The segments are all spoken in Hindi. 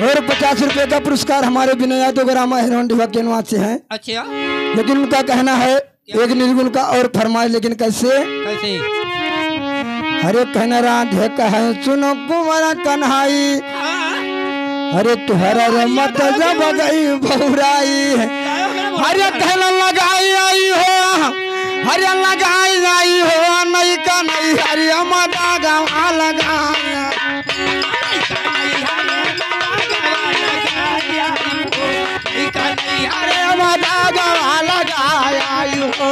और 50 रुपए का पुरस्कार हमारे विनय यादव ग्रामा हिरोंडिवा के निवास से है। अच्छा लेकिन उनका कहना है एक निर्गुण का और फरमाइश, लेकिन कैसे कैसे? अरे कहना राधे कहे सुनो कुंवर कन्हाई, अरे तुहरा मत जब गई बहुराई, अरे कहना लगाई आई हो, अरे लगाई आई हो नहीं का नहीं, अरे मदा गवा लगाया, अरे मदा गवा लगाया हो।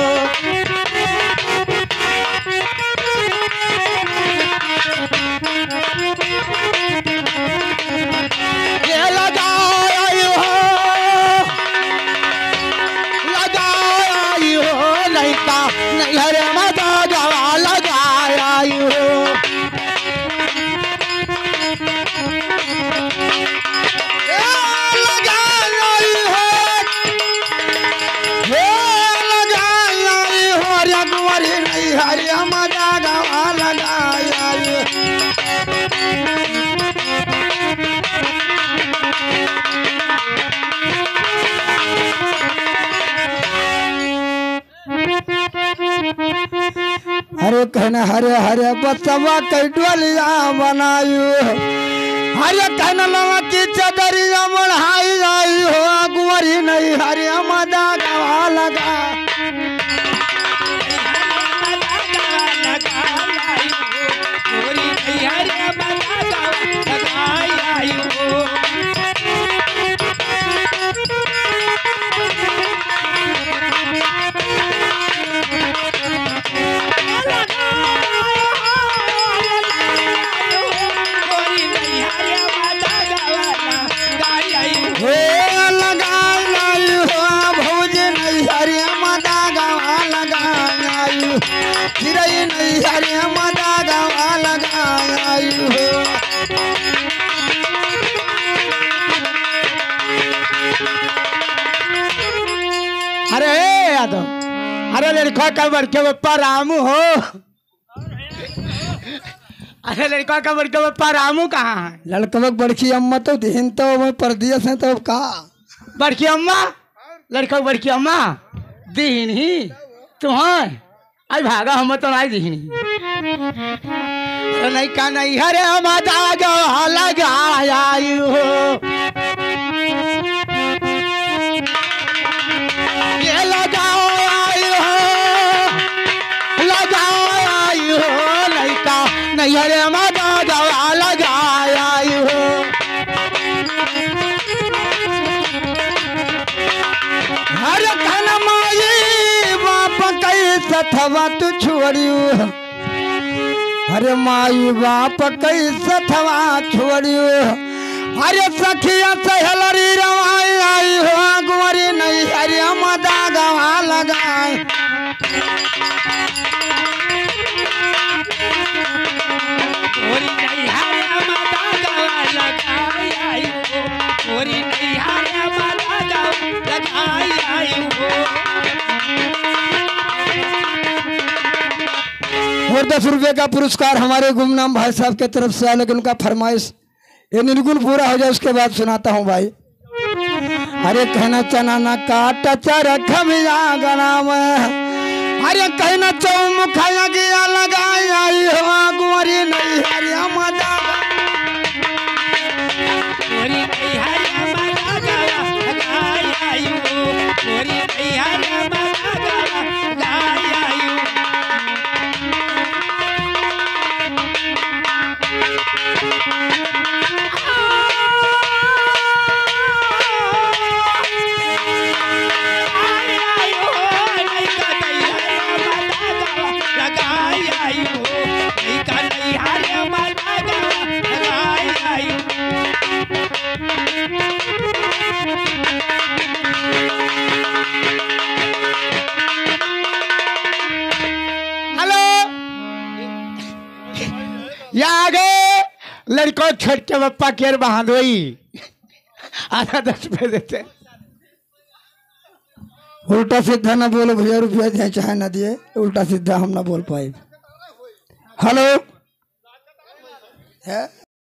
अरे कहना हरे हरे बसवा कैडलिया बनायु, हरे कहना लवा की चदरिया बढ़ाई आई हो, कुंवरी नहीं हरे मदा गवा लगा, अरे यादव, अरे लड़का का बड़के बप्पा रामू हो, अरे लड़का का बड़के बप्पा रामू कहाँ है? लड़का बड़की अम्मा तो दिन तो मैं परदेश है तो का बड़की अम्मा, लड़का बड़की अम्मा दीन ही तुम्हारे आई भागा हम तो नहीं दीनी, नहीं का नहीं हरे मदा गवा लगाया हो, ये लगाओ आई हो नहीं का नहीं हरे मदा गवा लगाया हो। हर धन माई बाप कैसे थवा तू छोड़ियो, अरे माई बाप कैसे थवा छोड़ियो, अरे सखिया सहेलरी रवाई आई हो, कुंवरी नहीं हरे मदा गवा लगाए, गोरी नहीं हरे मदा गवा लगाई आई हो, गोरी नहीं हरे मदा गवा लगाई आई हो। और 10 रुपए का पुरस्कार हमारे गुमनाम भाई साहब के तरफ से, लेकिन उनका फरमाइश ये निर्गुण पूरा हो जाए उसके बाद सुनाता हूँ भाई। अरे कहना चना ना काट चरख गनाम, अरे कहना चौमुखा गया लगाई आई हो, कुंवरी नहीं हरे मदा, गोरी नहीं हरे मदा गवा लगाई आई हो, गोरी नहीं हरे मदा गवा लगाई आई हो। लड़को छोट के बप्पा केर बहादोई आधा 10 रुपये देते, उल्टा सीधा ना बोलो भैया, रुपया दिए चाहे ना दिए, उल्टा सीधा हम ना बोल पाए। हेलो है